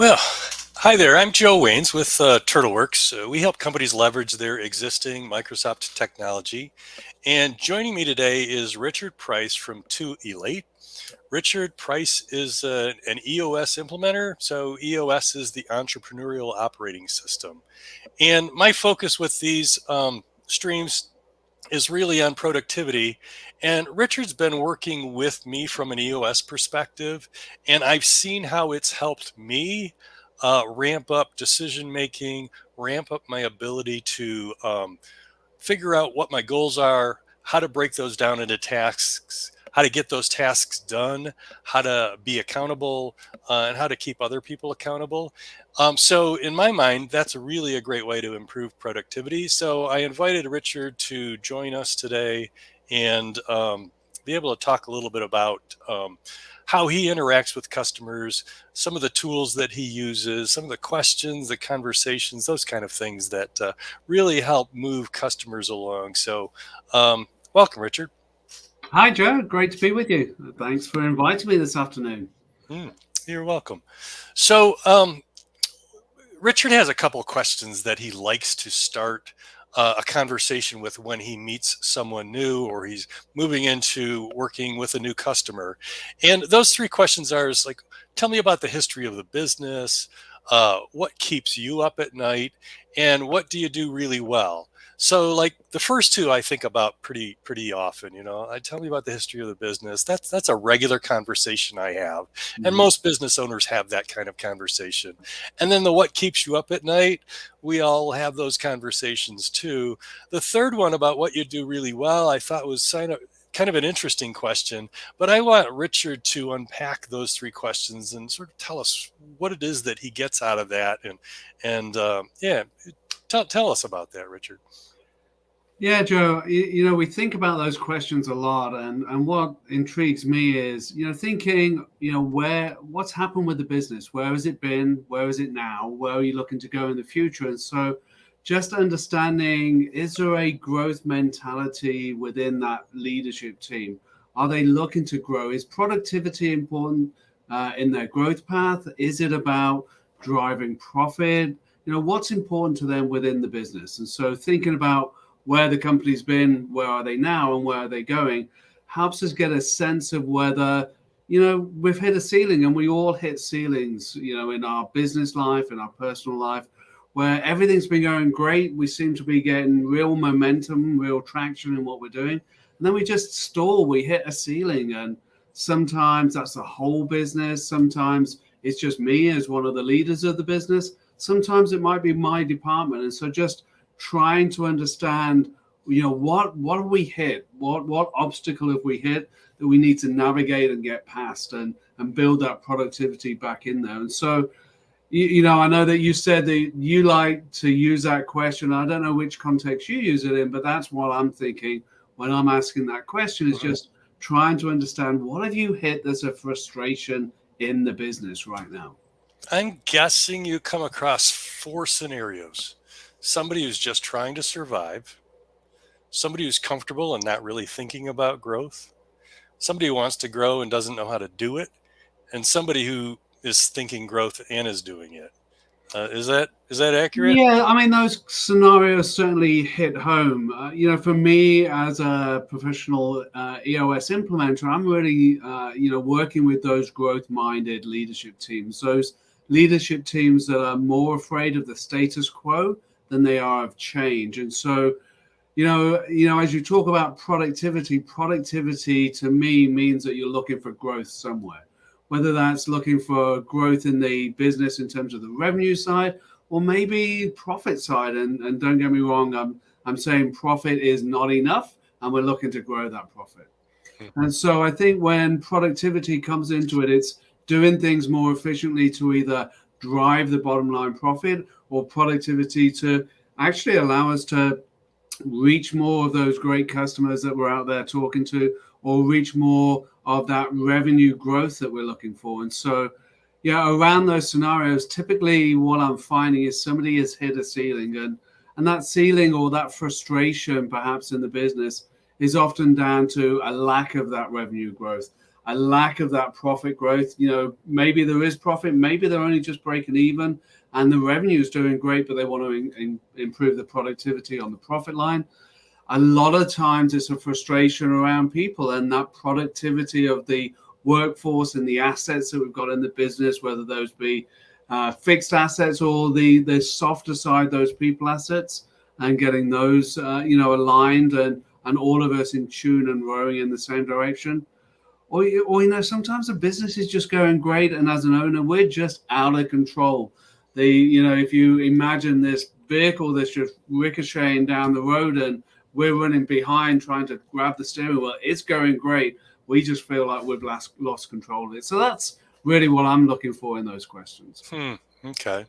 Well, hi there. I'm Joe Waynes with TurtleWorks. We help companies leverage their existing Microsoft technology. And joining me today is Richard Price from Elate. Richard Price is an EOS implementer. So EOS is the entrepreneurial operating system. And my focus with these streams is really on productivity. And Richard's been working with me from an EOS perspective, and I've seen how it's helped me ramp up decision making, ramp up my ability to figure out what my goals are, how to break those down into tasks, how to get those tasks done, how to be accountable, and how to keep other people accountable. So, in my mind, that's really a great way to improve productivity. So, I invited Richard to join us today and be able to talk a little bit about how he interacts with customers, some of the tools that he uses, some of the questions, the conversations, those kind of things that really help move customers along. So, welcome, Richard. Hi, Joe. Great to be with you. Thanks for inviting me this afternoon. You're welcome. So, Richard has a couple of questions that he likes to start a conversation with when he meets someone new or he's moving into working with a new customer. And those three questions are is like, tell me about the history of the business, what keeps you up at night, and what do you do really well? So, like the first two, I think about pretty often. I tell me about the history of the business. That's a regular conversation I have, and most business owners have that kind of conversation. And then the what keeps you up at night, we all have those conversations too. The third one about what you do really well, I thought was kind of an interesting question, but I want Richard to unpack those three questions and sort of tell us what it is that he gets out of that, and yeah, tell us about that, Richard. Yeah, Joe, we think about those questions a lot. And what intrigues me is, thinking, what's happened with the business? Where has it been? Where is it now? Where are you looking to go in the future? And so just understanding, is there a growth mentality within that leadership team? Are they looking to grow? Is productivity important in their growth path? Is it about driving profit? What's important to them within the business? And so thinking about where the company's been, where are they now, and where are they going, helps us get a sense of whether, we've hit a ceiling, and we all hit ceilings, in our business life, in our personal life, where everything's been going great. We seem to be getting real momentum, real traction in what we're doing. And then we just stall, we hit a ceiling. And sometimes that's the whole business. Sometimes it's just me as one of the leaders of the business. Sometimes it might be my department. And so just trying to understand, what have we hit? What obstacle have we hit that we need to navigate and get past and build that productivity back in there? And so, I know that you said that you like to use that question. I don't know which context you use it in, but that's what I'm thinking when I'm asking that question is just trying to understand what have you hit that's a frustration in the business right now? I'm guessing you come across four scenarios. Somebody who's just trying to survive, somebody who's comfortable and not really thinking about growth, somebody who wants to grow and doesn't know how to do it, and somebody who is thinking growth and is doing it. Is that accurate? Yeah, I mean, those scenarios certainly hit home. For me as a professional EOS implementer, I'm really, working with those growth-minded leadership teams, those leadership teams that are more afraid of the status quo than they are of change. And so, as you talk about productivity to me means that you're looking for growth somewhere, whether that's looking for growth in the business in terms of the revenue side or maybe profit side. And don't get me wrong, I'm saying profit is not enough and we're looking to grow that profit. And so I think when productivity comes into it, it's doing things more efficiently to either drive the bottom line profit or productivity to actually allow us to reach more of those great customers that we're out there talking to, or reach more of that revenue growth that we're looking for. And so, around those scenarios, typically what I'm finding is somebody has hit a ceiling, and that ceiling or that frustration perhaps in the business is often down to a lack of that revenue growth. a lack of that profit growth. Maybe there is profit, maybe they're only just breaking even, and the revenue is doing great, but they want to improve the productivity on the profit line. A lot of times it's a frustration around people and that productivity of the workforce and the assets that we've got in the business, whether those be fixed assets or the softer side, those people assets, and getting those aligned and all of us in tune and rowing in the same direction. Or sometimes the business is just going great, and as an owner, we're just out of control. If you imagine this vehicle that's just ricocheting down the road and we're running behind trying to grab the steering wheel, it's going great. We just feel like we've lost control of it. So that's really what I'm looking for in those questions. Okay.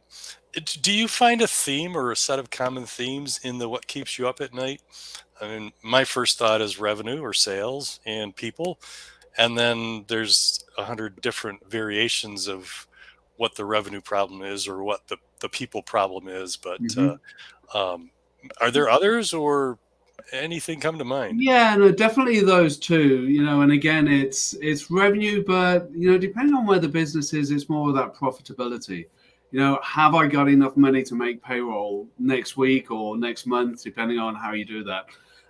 Do you find a theme or a set of common themes in the what keeps you up at night? I mean, my first thought is revenue or sales and people. And then there's 100 different variations of what the revenue problem is or what the people problem is. But are there others or anything come to mind? Yeah, no, definitely those two, and again, it's revenue, but, depending on where the business is, it's more of that profitability. Have I got enough money to make payroll next week or next month, depending on how you do that?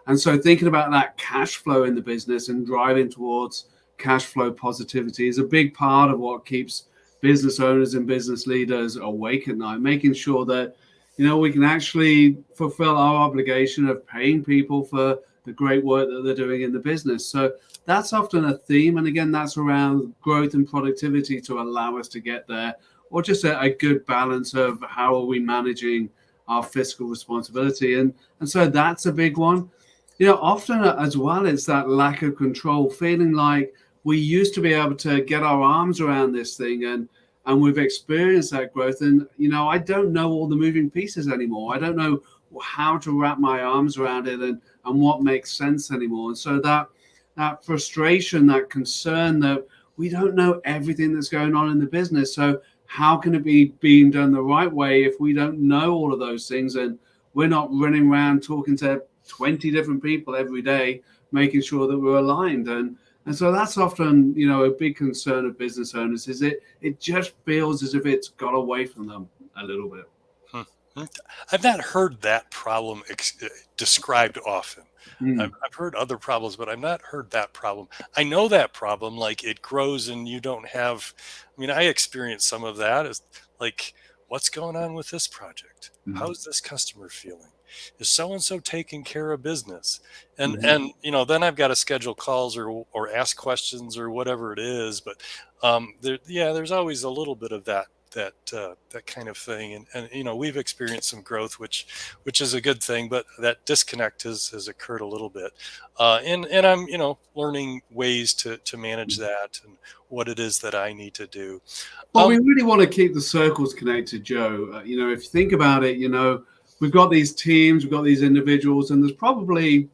And so thinking about that cash flow in the business and driving towards cash flow positivity is a big part of what keeps business owners and business leaders awake at night, making sure that we can actually fulfill our obligation of paying people for the great work that they're doing in the business. So that's often a theme. And again, that's around growth and productivity to allow us to get there, or just a good balance of how are we managing our fiscal responsibility. And so that's a big one. Often as well, it's that lack of control, feeling like we used to be able to get our arms around this thing and we've experienced that growth. And, I don't know all the moving pieces anymore. I don't know how to wrap my arms around it and what makes sense anymore. And so that frustration, that concern that we don't know everything that's going on in the business. So how can it be being done the right way if we don't know all of those things and we're not running around talking to 20 different people every day, making sure that we're aligned? And so that's often, a big concern of business owners is it just feels as if it's got away from them a little bit. I've not heard that problem described often. I've heard other problems, but I've not heard that problem. I know that problem, like it grows and you don't have, I experienced some of that. Is like, what's going on with this project? How's this customer feeling? Is so-and-so taking care of business? And then I've got to schedule calls or ask questions or whatever it is. But there's always a little bit of that kind of thing. And we've experienced some growth, which is a good thing, but that disconnect has occurred a little bit. And I'm, learning ways to manage that and what it is that I need to do. Well, we really want to keep the circles connected, Joe. If you think about it, we've got these teams, we've got these individuals, and there's probably,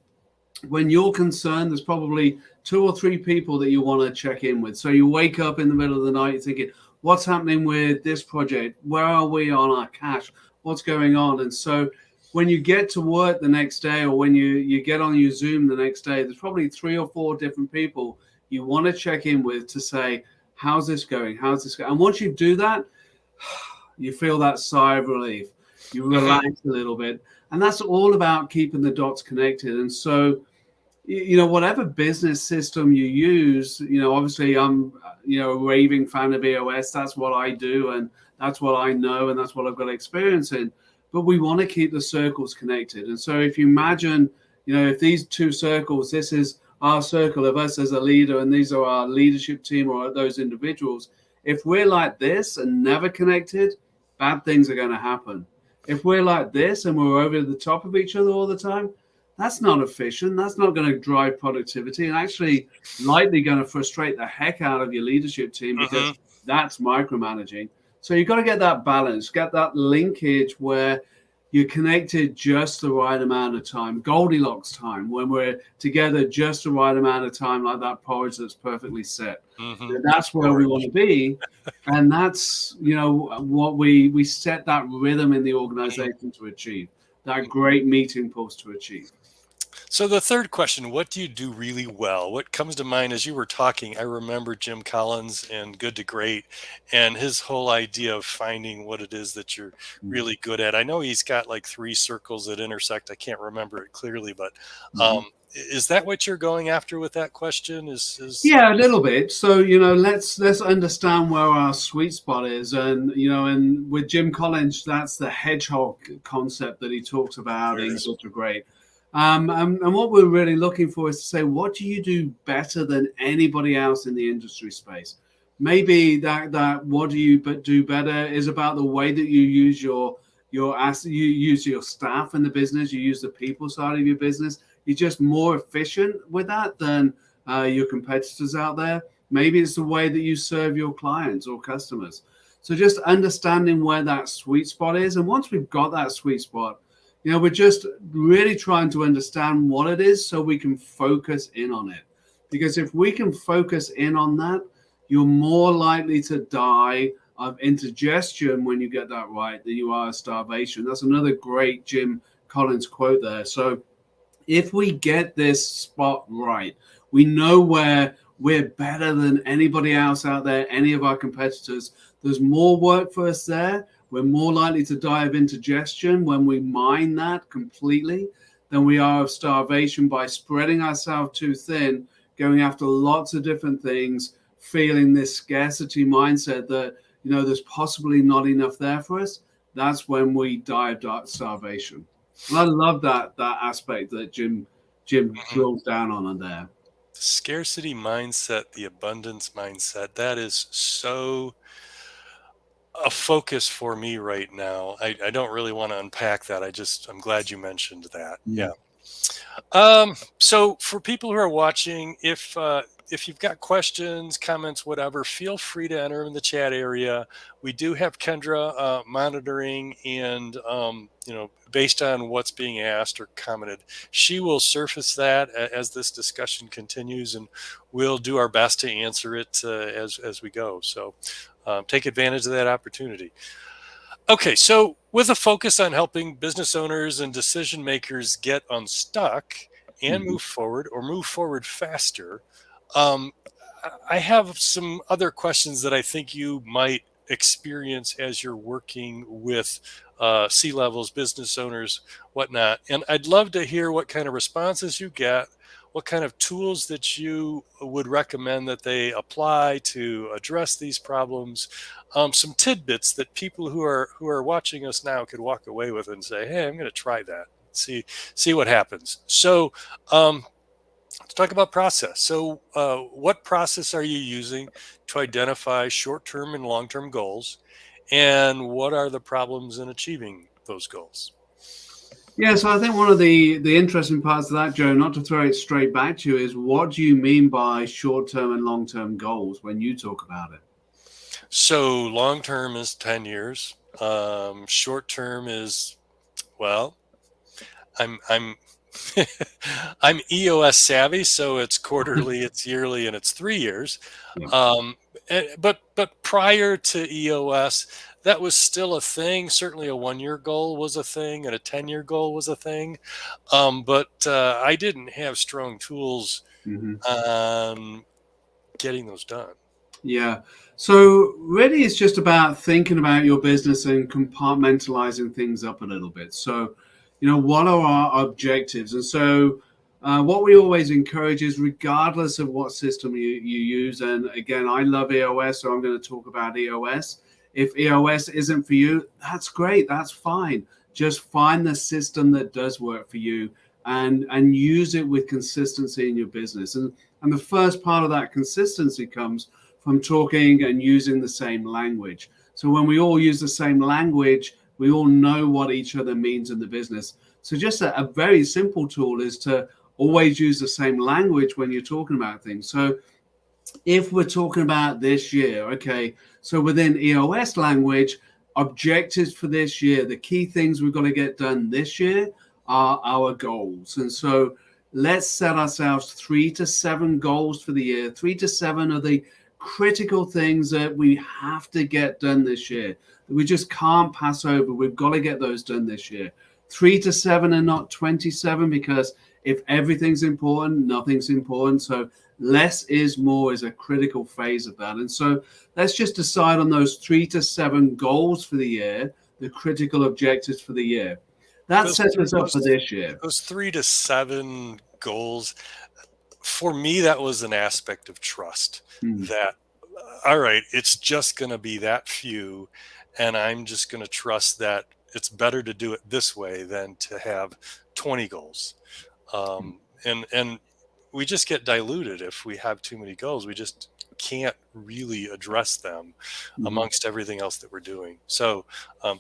when you're concerned, there's probably 2 or 3 people that you want to check in with. So you wake up in the middle of the night thinking, what's happening with this project? Where are we on our cash? What's going on? And so when you get to work the next day, or when you get on your Zoom the next day, there's probably 3 or 4 different people you want to check in with to say, how's this going? How's this going? And once you do that, you feel that sigh of relief. You relax a little bit. And that's all about keeping the dots connected. And so, whatever business system you use, obviously I'm, a raving fan of EOS. That's what I do. And that's what I know. And that's what I've got experience in. But we want to keep the circles connected. And so if you imagine, if these 2 circles, this is our circle of us as a leader, and these are our leadership team or those individuals. If we're like this and never connected, bad things are going to happen. If we're like this and we're over the top of each other all the time, that's not efficient. That's not going to drive productivity, and actually likely going to frustrate the heck out of your leadership team, because that's micromanaging. So you've got to get that balance, get that linkage where you're connected just the right amount of time, Goldilocks time, when we're together just the right amount of time, like that porridge that's perfectly set. That's where we want to be. And that's, what we set that rhythm in the organization to achieve, that great meeting post to achieve. So the third question, what do you do really well? What comes to mind as you were talking? I remember Jim Collins and Good to Great and his whole idea of finding what it is that you're really good at. I know he's got like three circles that intersect. I can't remember it clearly, but Mhm. is that what you're going after with that question? Is Yeah, a little bit. So, let's understand where our sweet spot is. And, and with Jim Collins, that's the hedgehog concept that he talks about there it in is. Good to Great. And what we're really looking for is to say, what do you do better than anybody else in the industry space? Maybe that what do you do better is about the way that you use you use your staff in the business, you use the people side of your business. You're just more efficient with that than your competitors out there. Maybe it's the way that you serve your clients or customers. So just understanding where that sweet spot is. And once we've got that sweet spot, we're just really trying to understand what it is so we can focus in on it. Because if we can focus in on that, you're more likely to die of indigestion when you get that right than you are of starvation. That's another great Jim Collins quote there. So if we get this spot right, we know where we're better than anybody else out there, any of our competitors. There's more work for us there. We're more likely to die of indigestion when we mine that completely than we are of starvation by spreading ourselves too thin, going after lots of different things, feeling this scarcity mindset that, there's possibly not enough there for us. That's when we die of starvation. And I love that aspect that Jim Mhm. drills down on there. Scarcity mindset, the abundance mindset, that is so a focus for me right now. I don't really want to unpack that. I'm glad you mentioned that. Yeah. Mm. So for people who are watching, if you've got questions, comments, whatever, feel free to enter in the chat area. We do have Kendra monitoring, and based on what's being asked or commented, she will surface that as this discussion continues, and we'll do our best to answer it as we go. So take advantage of that opportunity. Okay, so with a focus on helping business owners and decision makers get unstuck and Mhm. move forward or move forward faster, um, I have some other questions that I think you might experience as you're working with C levels, business owners, whatnot. And I'd love to hear what kind of responses you get, what kind of tools that you would recommend that they apply to address these problems, some tidbits that people who are watching us now could walk away with and say, "Hey, I'm going to try that. See what happens." So let's talk about process. So, what process are you using to identify short-term and long-term goals, and what are the problems in achieving those goals? Yeah, so I think one of the interesting parts of that, Joe, not to throw it straight back to you, is what do you mean by short-term and long-term goals when you talk about it? So, long-term is 10 years. Short-term is, well, I'm I'm EOS savvy, so it's quarterly, it's yearly, and it's 3 years. Yeah. But prior to EOS, that was still a thing. Certainly, a 1 year goal was a thing, and a 10-year goal was a thing. But I didn't have strong tools Hmm. on getting those done. Yeah. So really, it's just about thinking about your business and compartmentalizing things up a little bit. So, what are our objectives? And so, what we always encourage is, regardless of what system you use, and again, I love EOS, so I'm going to talk about EOS. If EOS isn't for you, that's great. That's fine. Just find the system that does work for you and use it with consistency in your business. And the first part of that consistency comes from talking and using the same language. So when we all use the same language, we all know what each other means in the business. So just a very simple tool is to always use the same language when you're talking about things. So if we're talking about this year, okay, so within EOS language, objectives for this year, the key things we've got to get done this year are our goals. And so let's set ourselves 3 to 7 goals for the year. 3 to 7 are the critical things that we have to get done this year, that we just can't pass over. We've got to get those done this year. 3 to 7 and not 27, because If everything's important, nothing's important. So less is more is a critical phase of that. And so let's just decide on those 3 to 7 goals for the year, the critical objectives for the year. That Those sets us up for this year. those 3 to 7 goals, for me, that was an aspect of trust. Mm, That all right, it's just going to be that few, and I'm just going to trust that it's better to do it this way than to have 20 goals. And we just get diluted if we have too many goals. We just can't really address them mhm. amongst everything else that we're doing. So,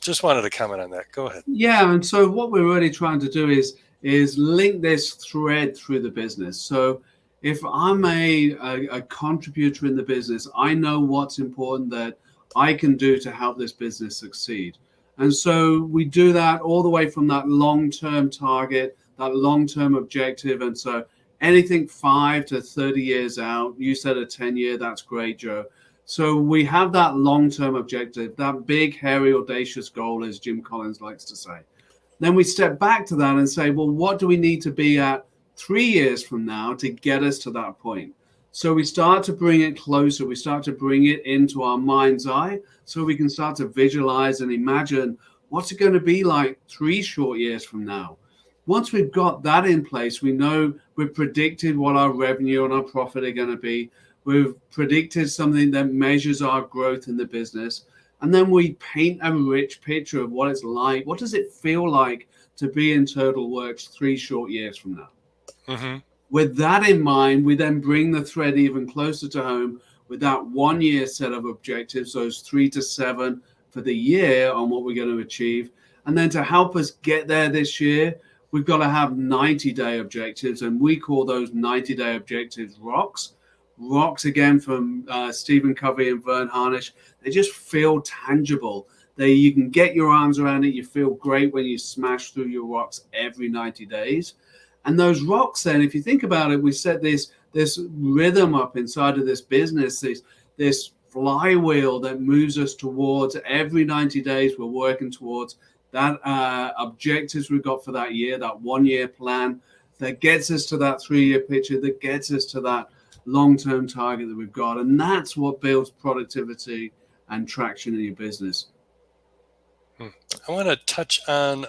just wanted to comment on that. Go ahead. Yeah, and so what we're really trying to do is link this thread through the business. So if I'm a contributor in the business, I know what's important that I can do to help this business succeed. And so we do that all the way from that long-term target, that long-term objective. And so anything 5 to 30 years out, you said a 10-year, that's great, Joe. So we have that long-term objective, that big, hairy, audacious goal, as Jim Collins likes to say. Then we step back to that and say, well, what do we need to be at 3 years from now to get us to that point? So we start to bring it closer. We start to bring it into our mind's eye so we can start to visualize and imagine what's it going to be like 3 short years from now. Once we've got that in place, we know we've predicted what our revenue and our profit are going to be. We've predicted something that measures our growth in the business. And then we paint a rich picture of what it's like. What does it feel like to be in Total Works 3 short years from now? Hmm. With that in mind, we then bring the thread even closer to home with that 1 year set of objectives, those 3 to 7 for the year on what we're going to achieve. And then to help us get there this year, we've got to have 90-day objectives. And we call those 90-day objectives rocks. Rocks, again, from Stephen Covey and Vern Harnish. They just feel tangible. You can get your arms around it. You feel great when you smash through your rocks every 90 days. And those rocks, then, if you think about it, we set this rhythm up inside of this business, this flywheel that moves us towards every 90 days. We're working towards that objectives we've got for that year, that 1 year plan that gets us to that 3 year picture, that gets us to that long-term target that we've got. And that's what builds productivity and traction in your business. I want to touch on,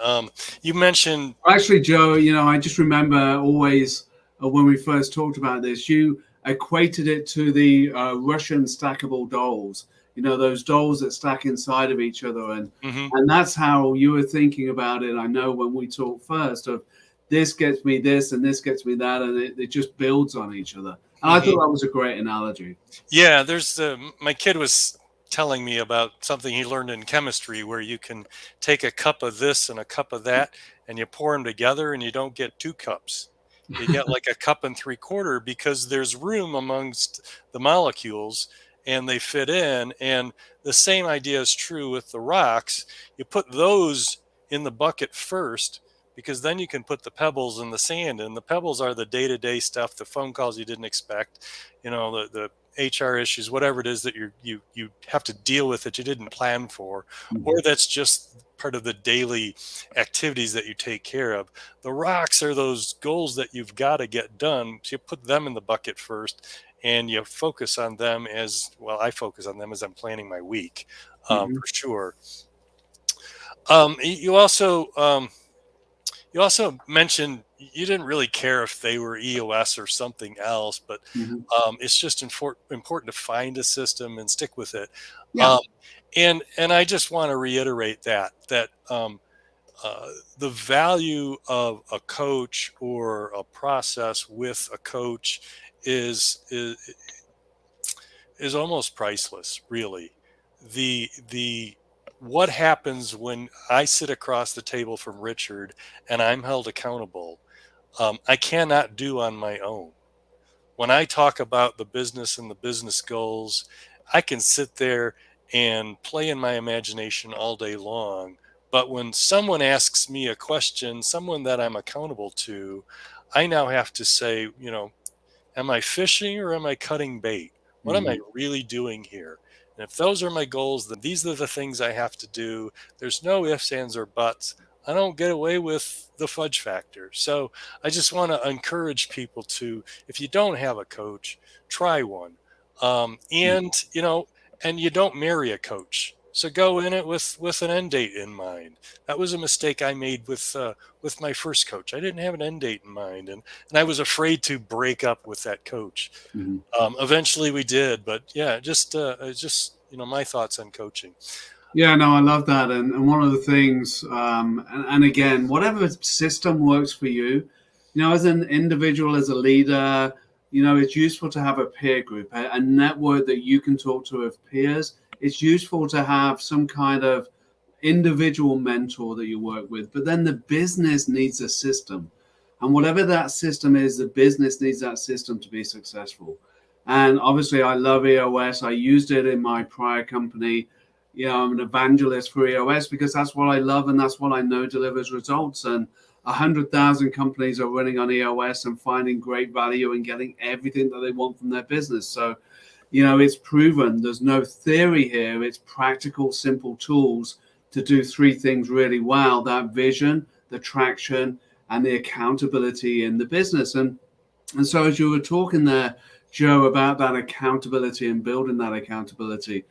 you mentioned, Actually, Joe, I just remember always when we first talked about this, you equated it to the Russian stackable dolls. Those dolls that stack inside of each other, and mhm, and that's how you were thinking about it. I know when we talked first of this gets me this and this gets me that, and it just builds on each other. And I thought mhm. that was a great analogy. Yeah, my kid was telling me about something he learned in chemistry where you can take a cup of this and a cup of that and you pour them together and you don't get 2 cups. You get like a cup and 3/4 because there's room amongst the molecules and they fit in. And the same idea is true with the rocks. You put those in the bucket first because then you can put the pebbles in the sand. And the pebbles are the day-to-day stuff, the phone calls you didn't expect, the HR issues, whatever it is that you have to deal with that you didn't plan for, or that's just part of the daily activities that you take care of. The rocks are those goals that you've got to get done. So you put them in the bucket first, and you focus on them as well. I focus on them as I'm planning my week, Mhm, for sure. Um, you also um, you also mentioned you didn't really care if they were EOS or something else, but mhm. it's just important to find a system and stick with it. Yeah. Um, and I just want to reiterate that uh, the value of a coach or a process with a coach is is is almost priceless, really. The what happens when I sit across the table from Richard and I'm held accountable, I cannot do on my own. When I talk about the business and the business goals, I can sit there and play in my imagination all day long. But when someone asks me a question, someone that I'm accountable to, I now have to say, am I fishing or am I cutting bait? What am I Mhm. really doing here? And if those are my goals, then these are the things I have to do. There's no ifs, ands, or buts. I don't get away with the fudge factor. So I just want to encourage people to, if you don't have a coach, try one. And and you don't marry a coach. So go in it with an end date in mind. That was a mistake I made with my first coach. I didn't have an end date in mind, and I was afraid to break up with that coach. Mhm. Eventually, we did, but yeah, just my thoughts on coaching. Yeah, no, I love that. And one of the things, and again, whatever system works for you, as an individual, as a leader, it's useful to have a peer group, a network that you can talk to of peers. It's useful to have some kind of individual mentor that you work with, but then the business needs a system. And whatever that system is, the business needs that system to be successful. And obviously, I love EOS. I used it in my prior company. I'm an evangelist for EOS because that's what I love and that's what I know delivers results. And 100,000 companies are running on EOS and finding great value and getting everything that they want from their business. So, it's proven. There's no theory here. It's practical, simple tools to do three things really well: that vision, the traction, and the accountability in the business. And so as you were talking there, Joe, about that accountability and building that accountability,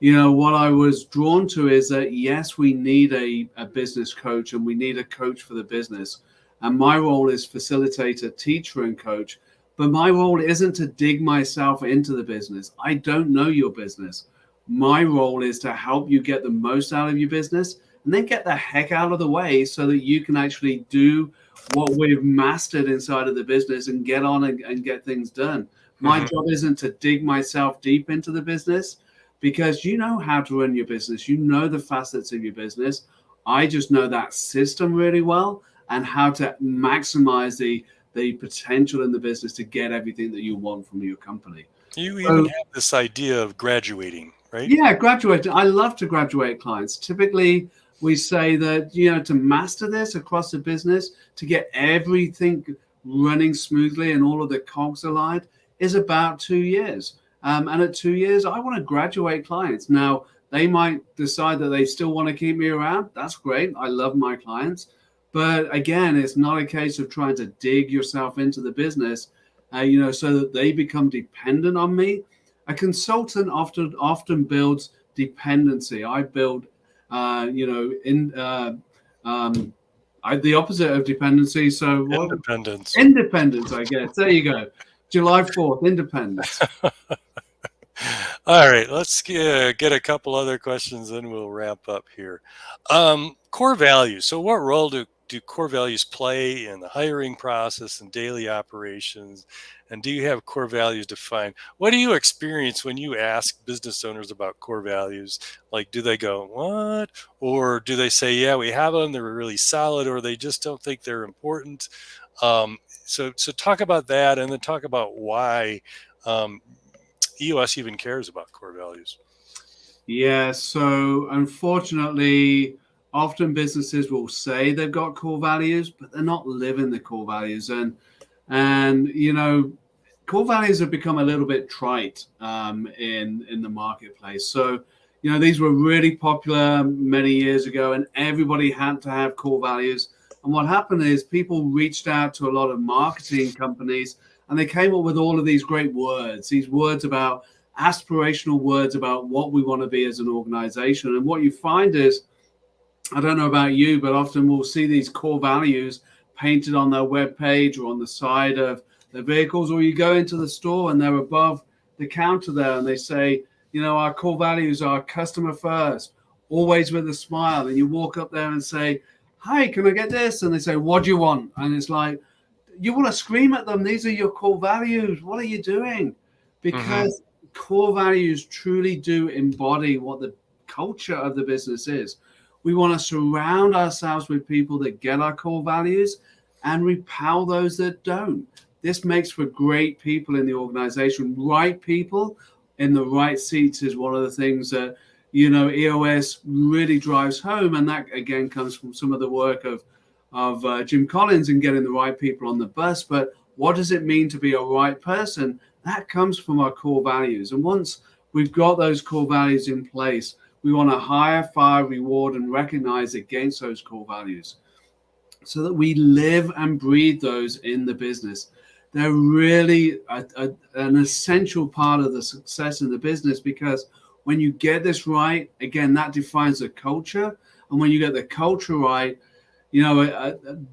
what I was drawn to is that, yes, we need a business coach and we need a coach for the business. And my role is facilitator, teacher, and coach. But my role isn't to dig myself into the business. I don't know your business. My role is to help you get the most out of your business and then get the heck out of the way so that you can actually do what we've mastered inside of the business and get on and get things done. My job isn't to dig myself deep into the business because you know how to run your business. You know the facets of your business. I just know that system really well and how to maximize the potential in the business to get everything that you want from your company. You even have this idea of graduating, right? Yeah, graduating. I love to graduate clients. Typically, we say that, to master this across the business, to get everything running smoothly and all of the cogs aligned is about 2 years. And at 2 years, I want to graduate clients. Now, they might decide that they still want to keep me around. That's great. I love my clients. But again, it's not a case of trying to dig yourself into the business, so that they become dependent on me. A consultant often builds dependency. I build, the opposite of dependency. So what? Independence. Independence, I guess. There you go. July 4th, independence. All right, let's get a couple other questions, then we'll wrap up here. Core values. So what role do core values play in the hiring process and daily operations? And do you have core values defined? What do you experience when you ask business owners about core values? Like, do they go, what? Or do they say, yeah, we have them, they're really solid, or they just don't think they're important? So talk about that, and then talk about why EOS even cares about core values. Yeah, so unfortunately, often businesses will say they've got core values, but they're not living the core values. And core values have become a little bit trite in the marketplace. So, these were really popular many years ago, and everybody had to have core values. And what happened is people reached out to a lot of marketing companies, and they came up with all of these great words, these words about aspirational words about what we want to be as an organization. And what you find is, I don't know about you, but often we'll see these core values painted on their web page or on the side of their vehicles, or you go into the store and they're above the counter there and they say, our core values are customer first, always with a smile. And you walk up there and say, hi, can I get this? And they say, what do you want? And it's like, you want to scream at them. These are your core values. What are you doing? Because core values truly do embody what the culture of the business is. We want to surround ourselves with people that get our core values and repel those that don't. This makes for great people in the organization. Right people in the right seats is one of the things that, EOS really drives home. And that, again, comes from some of the work of Jim Collins and getting the right people on the bus. But what does it mean to be a right person? That comes from our core values. And once we've got those core values in place, We want to hire, fire, reward, and recognize against those core values so that we live and breathe those in the business. They're really an essential part of the success in the business, because when you get this right, again, that defines the culture. And when you get the culture right,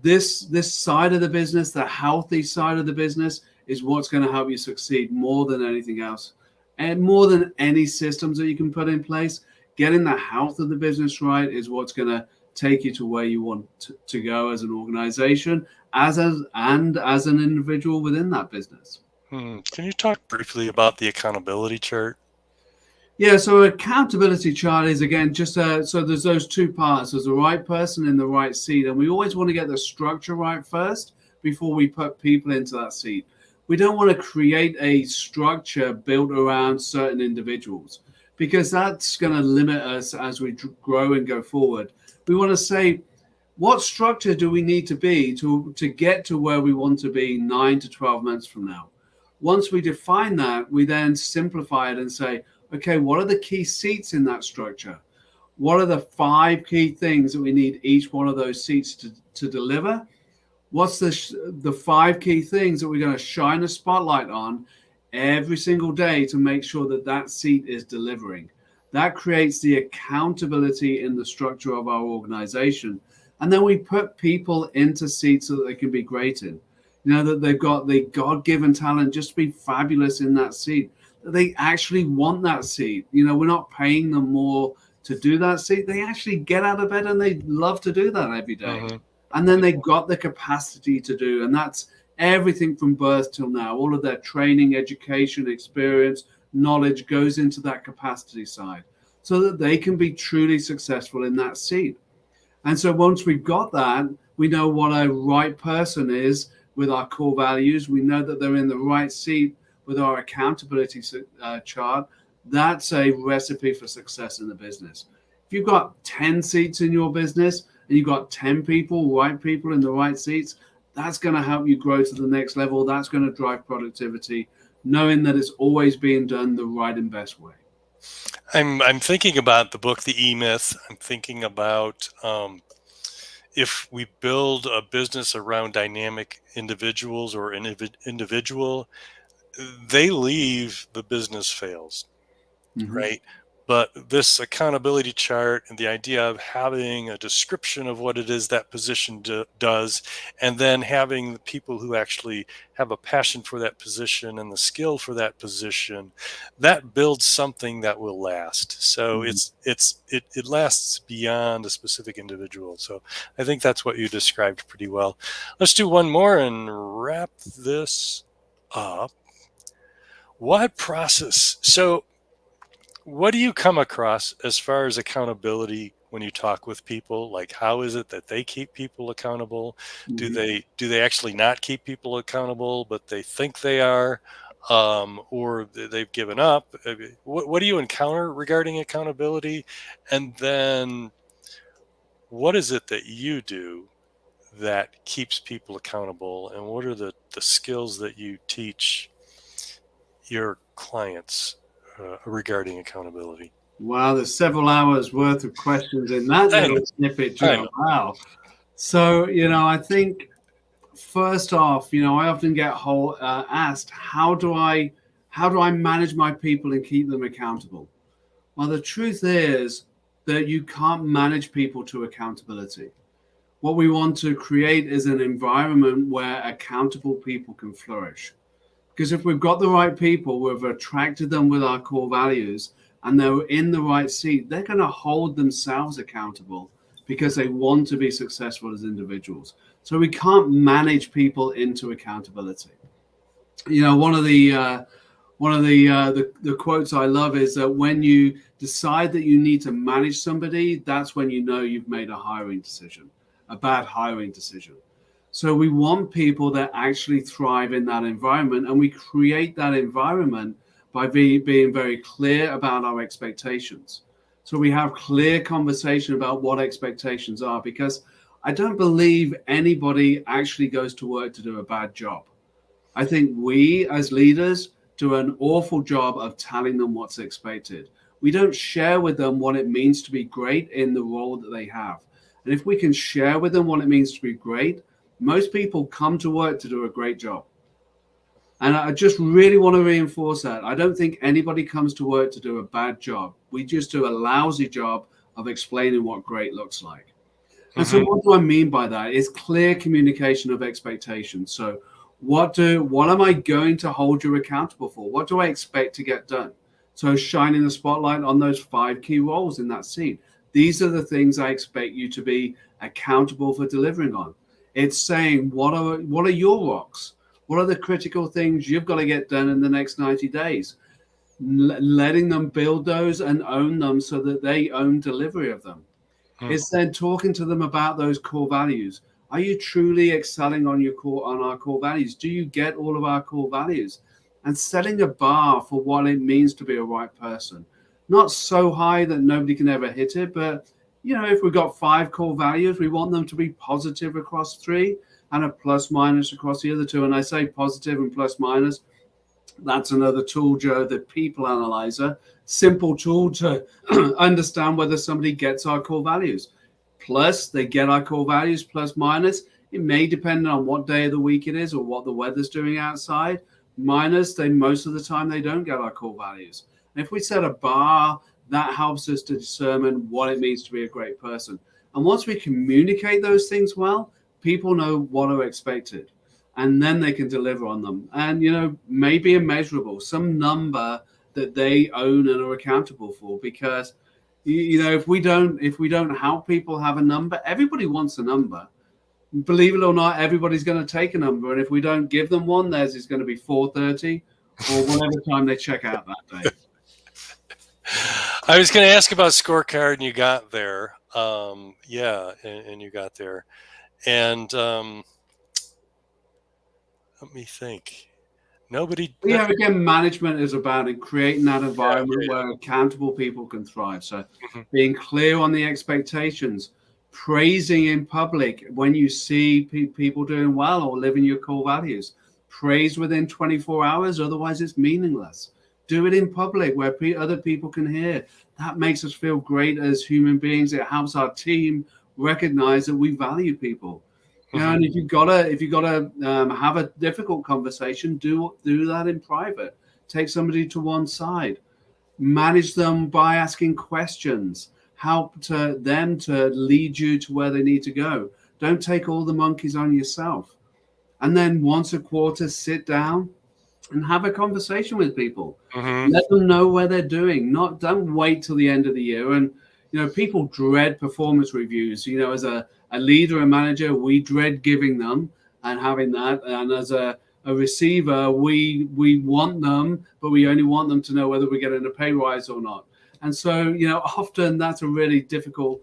this side of the business, the healthy side of the business, is what's going to help you succeed more than anything else, and more than any systems that you can put in place. Getting the health of the business right is what's going to take you to where you want to go as an organization, as an individual within that business. Can you talk briefly about the accountability chart? Yeah, so accountability chart is, again, just so there's those two parts. There's the right person in the right seat, and we always want to get the structure right first before we put people into that seat. We don't want to create a structure built around certain individuals, because that's going to limit us as we grow and go forward. We want to say, what structure do we need to be to get to where we want to be 9 to 12 months from now? Once we define that, we then simplify it and say, okay, what are the key seats in that structure? What are the 5 key things that we need each one of those seats to deliver? What's the 5 key things that we're going to shine a spotlight on every single day to make sure that that seat is delivering? That creates the accountability in the structure of our organization. And then we put people into seats so that they can be great in. That they've got the God-given talent just to be fabulous in that seat. That they actually want that seat. We're not paying them more to do that seat. They actually get out of bed and they love to do that every day. Mm-hmm. And then they've got the capacity to do. And that's everything from birth till now. All of their training, education, experience, knowledge goes into that capacity side so that they can be truly successful in that seat. And so once we've got that, we know what a right person is with our core values. We know that they're in the right seat with our accountability chart. That's a recipe for success in the business. If you've got 10 seats in your business and you've got 10 right people in the right seats, that's going to help you grow to the next level. That's going to drive productivity, knowing that it's always being done the right and best way. I'm thinking about the book, The E-Myth. I'm thinking about if we build a business around dynamic individuals or individual, they leave, the business fails, mm-hmm. right? But this accountability chart and the idea of having a description of what it is that position does, and then having the people who actually have a passion for that position and the skill for that position, that builds something that will last. So mm-hmm. it lasts beyond a specific individual. So I think that's what you described pretty well. Let's do one more and wrap this up. What process? So what do you come across as far as accountability when you talk with people? Like, how is it that they keep people accountable? Mm-hmm. Do they actually not keep people accountable, but they think they are, or they've given up? What do you encounter regarding accountability? And then what is it that you do that keeps people accountable? And what are the skills that you teach your clients regarding accountability? Wow, there's several hours worth of questions in that little snippet, Joe. Wow. So, I think first off, I often get asked, how do I manage my people and keep them accountable? Well, the truth is that you can't manage people to accountability. What we want to create is an environment where accountable people can flourish. Because if we've got the right people, we've attracted them with our core values, and they're in the right seat, they're going to hold themselves accountable because they want to be successful as individuals. So we can't manage people into accountability. One of the quotes I love is that when you decide that you need to manage somebody, that's when you know you've made a bad hiring decision. So we want people that actually thrive in that environment, and we create that environment by being very clear about our expectations. So we have clear conversation about what expectations are, because I don't believe anybody actually goes to work to do a bad job. I think we as leaders do an awful job of telling them what's expected. we don't share with them what it means to be great in the role that they have. And if we can share with them what it means to be great, most people come to work to do a great job. And I just really want to reinforce that. I don't think anybody comes to work to do a bad job. We just do a lousy job of explaining what great looks like. And so what do I mean by that? It's clear communication of expectations. So what am I going to hold you accountable for? What do I expect to get done? So shining the spotlight on those 5 key roles in that scene. These are the things I expect you to be accountable for delivering on. It's saying, what are your rocks? What are the critical things you've got to get done in the next 90 days? Letting them build those and own them so that they own delivery of them. It's then talking to them about those core values. Are you truly excelling on our core values? Do you get all of our core values? And setting a bar for what it means to be a right person. Not so high that nobody can ever hit it, but if we've got 5 core values, we want them to be positive across 3 and a plus minus across the other 2. And I say positive and plus minus. That's another tool, Joe, the people analyzer. Simple tool to understand whether somebody gets our core values. Plus, they get our core values, plus minus. It may depend on what day of the week it is or what the weather's doing outside. Minus, most of the time they don't get our core values. And if we set a bar, that helps us to determine what it means to be a great person. And once we communicate those things well, people know what are expected. And then they can deliver on them. And, maybe immeasurable, some number that they own and are accountable for. Because, if we don't help people have a number, everybody wants a number. Believe it or not, everybody's going to take a number. And if we don't give them one, theirs is going to be 4:30 or whatever time they check out that day. I was going to ask about Scorecard, and you got there. And you got there. And let me think. Again, management is about creating that environment where accountable people can thrive. So being clear on the expectations, praising in public when you see people doing well or living your core values. Praise within 24 hours, otherwise it's meaningless. Do it in public where other people can hear. That makes us feel great as human beings. It helps our team recognize that we value people. And if you gotta have a difficult conversation, do that in private. Take somebody to one side, manage them by asking questions. Help them to lead you to where they need to go. Don't take all the monkeys on yourself. And then once a quarter, sit down and have a conversation with people. Let them know where they're doing. Don't wait till the end of the year. And people dread performance reviews. As a leader and manager, we dread giving them and having that. And as a receiver, we want them, but we only want them to know whether we're getting a pay rise or not. And so, often that's a really difficult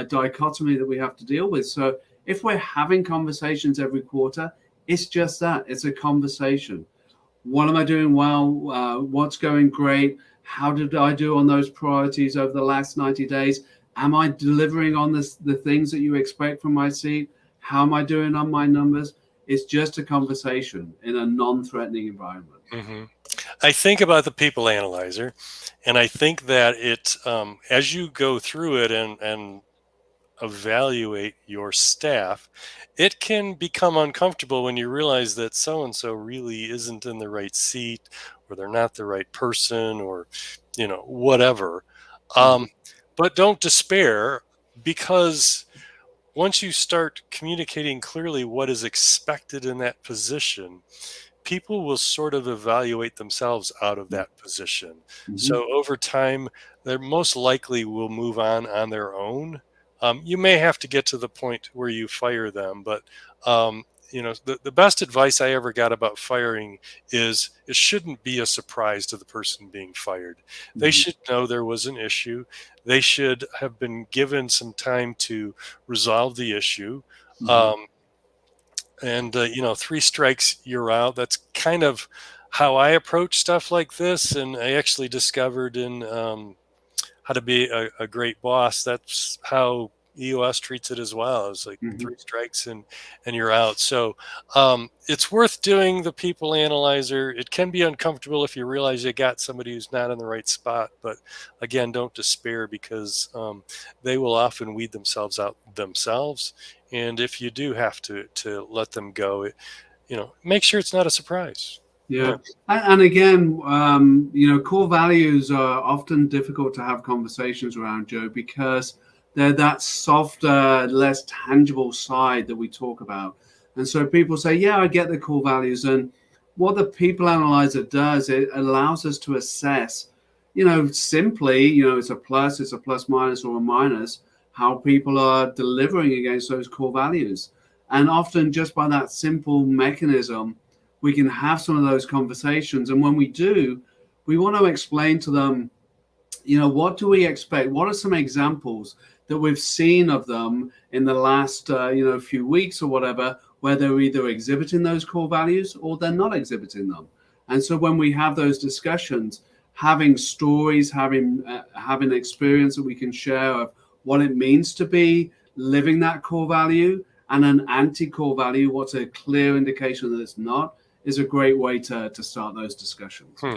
dichotomy that we have to deal with. So if we're having conversations every quarter, it's just that. It's a conversation. What am I doing well? What's going great? How did I do on those priorities over the last 90 days? Am I delivering on the things that you expect from my seat? How am I doing on my numbers? It's just a conversation in a non-threatening environment. I think about the people analyzer, and I think that as you go through it and evaluate your staff, it can become uncomfortable when you realize that so-and-so really isn't in the right seat, or they're not the right person, or whatever. But don't despair, because once you start communicating clearly what is expected in that position, people will sort of evaluate themselves out of that position. So over time, they most likely will move on their own. You may have to get to the point where you fire them, but the best advice I ever got about firing is it shouldn't be a surprise to the person being fired. They should know there was an issue. They should have been given some time to resolve the issue. And 3 strikes, you're out. That's kind of how I approach stuff like this. And I actually discovered in How to Be a Great Boss, that's how EOS treats it as well. It's like Mhm. 3 strikes and you're out. So it's worth doing the people analyzer. It can be uncomfortable if you realize you got somebody who's not in the right spot, but again, don't despair, because they will often weed themselves out themselves. And if you do have to let them go, make sure it's not a surprise. Yeah. Yeah. And again, core values are often difficult to have conversations around, Joe, because they're that softer, less tangible side that we talk about. And so people say, yeah, I get the core values. And what the people analyzer does, it allows us to assess, simply, it's a plus minus or a minus, how people are delivering against those core values. And often just by that simple mechanism, we can have some of those conversations. And when we do, we want to explain to them, what do we expect? What are some examples that we've seen of them in the last, few weeks or whatever, where they're either exhibiting those core values or they're not exhibiting them. And so when we have those discussions, having stories, having experience that we can share of what it means to be living that core value, and an anti-core value, what's a clear indication that it's not, is a great way to start those discussions. Hmm.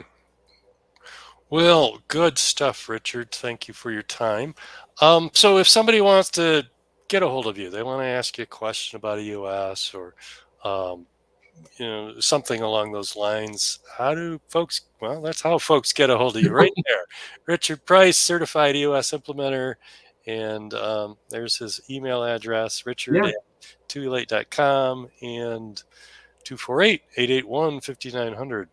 Well, good stuff, Richard. Thank you for your time. So if somebody wants to get a hold of you, they want to ask you a question about EOS or um, something along those lines, how do folks, well, that's how folks get a hold of you right there. Richard Price, certified EOS implementer. And there's his email address, richard Yeah, at 2elate.com and 248-881-5900.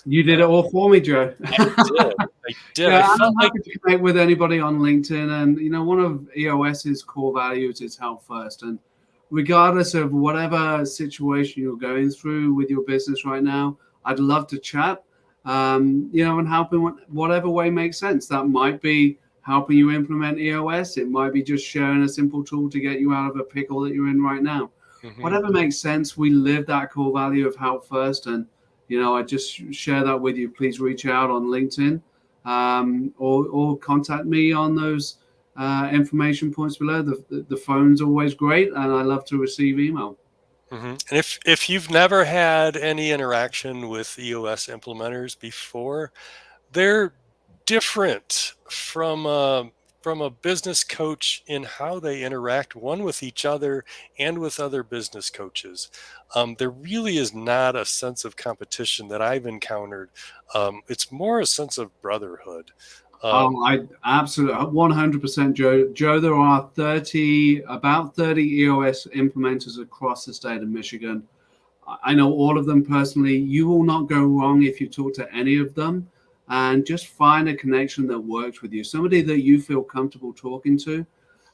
you did it all for me, Joe. I did. I did. I Yeah, felt I'm like, happy to connect with anybody on LinkedIn. And one of EOS's core values is help first. And regardless of whatever situation you're going through with your business right now, I'd love to chat. And help in whatever way makes sense. That might be helping you implement EOS. It might be just sharing a simple tool to get you out of a pickle that you're in right now. mhm. Whatever makes sense. We live that core value of help first. And I just share that with you. Please reach out on LinkedIn, or contact me on those information points below. The phone's always great, and I love to receive email. And if you've never had any interaction with EOS implementers before, they're different from a business coach in how they interact, one with each other and with other business coaches. There really is not a sense of competition that I've encountered. It's more a sense of brotherhood. Um, I absolutely 100%, Joe. Joe, there are about 30 EOS implementers across the state of Michigan. I know all of them personally. You will not go wrong if you talk to any of them, and just find a connection that works with you, somebody that you feel comfortable talking to.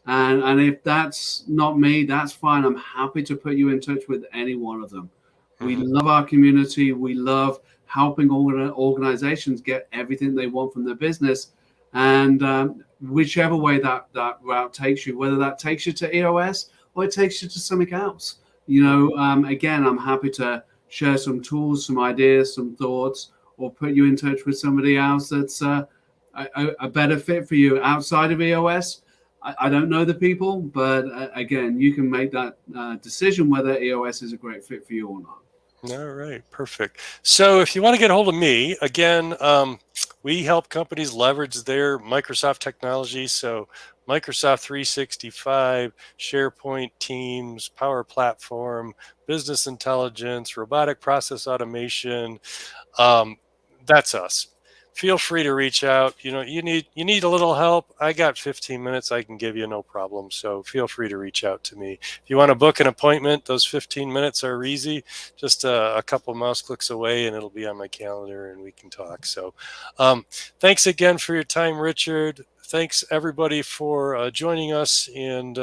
And if that's not me, that's fine. I'm happy to put you in touch with any one of them. We mhm, love our community. We love helping organizations get everything they want from their business. And whichever way that route takes you, whether that takes you to EOS or it takes you to something else, again, I'm happy to share some tools, some ideas, some thoughts, or put you in touch with somebody else that's a better fit for you outside of EOS. I don't know the people, but again, you can make that decision whether EOS is a great fit for you or not. All right, perfect. So if you want to get a hold of me, again, we help companies leverage their Microsoft technology. So Microsoft 365, SharePoint, Teams, Power Platform, business intelligence, robotic process automation. Um, that's us. Feel free to reach out. You need a little help. I got 15 minutes I can give you, no problem. So feel free to reach out to me. If you want to book an appointment, those 15 minutes are easy. Just a couple mouse clicks away and it'll be on my calendar and we can talk. So thanks again for your time, Richard. Thanks everybody for joining us. And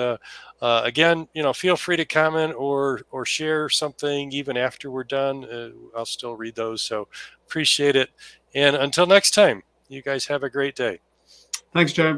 again, feel free to comment or share something even after we're done. I'll still read those. So appreciate it. And until next time, you guys have a great day. Thanks, Joe.